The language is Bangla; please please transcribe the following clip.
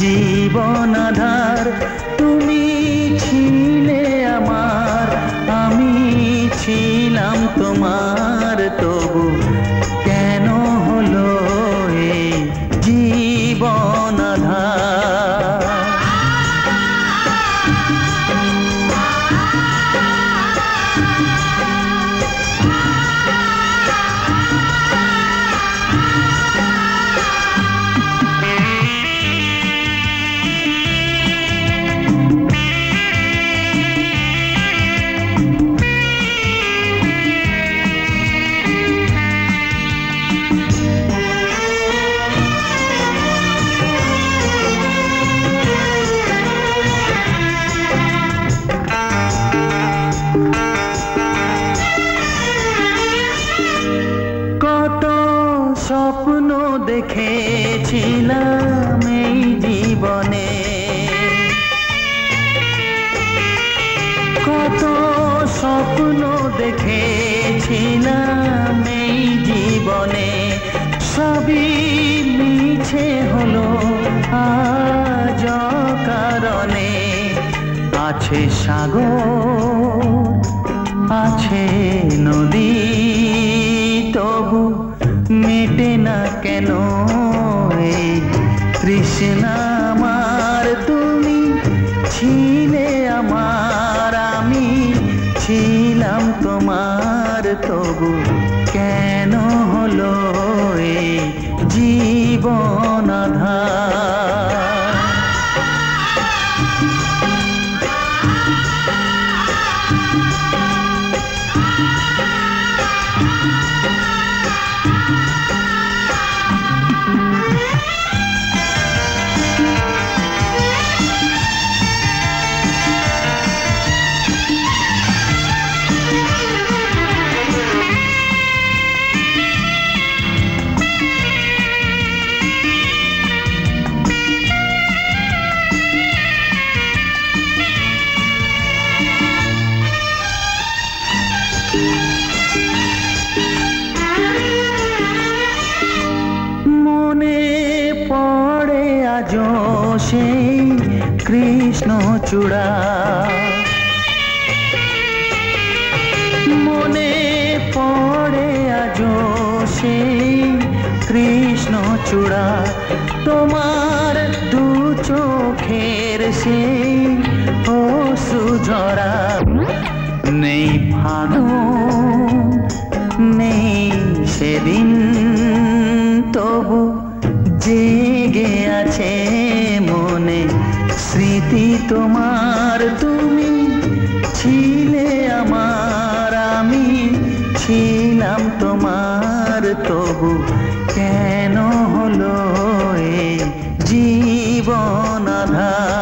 জীবন আধার। তুমি ছিলে আমার, আমি ছিলাম তোমার, তবু কেন হলো এই জীবন আধার। স্বপ্ন দেখেছিলাম এই জীবনে, কত স্বপ্ন দেখেছিলাম এই জীবনে, সবই মিছে হলো আজ কারণে। আছে সাগর, আছে নদী, তবু মেটে না কেন এই তৃষ্ণা আমার। তুমি ছিলে আমার, আমি ছিলাম তোমার, তবু কেন হলো এই জীবন আধার। মনে পড়ে আজও সেই কৃষ্ণচূড়া, মনে পড়ে আজও সেই কৃষ্ণচূড়া। তোমার দু চোখের সেই অশ্রুঝরা, নেই ফাগুন নেই সেদিন, তবু জেগে আছে মনে স্মৃতি তোমার। তুমি ছিলে আমার, আমি ছিলাম তোমার, তবু কেন হলো এই জীবন আধার।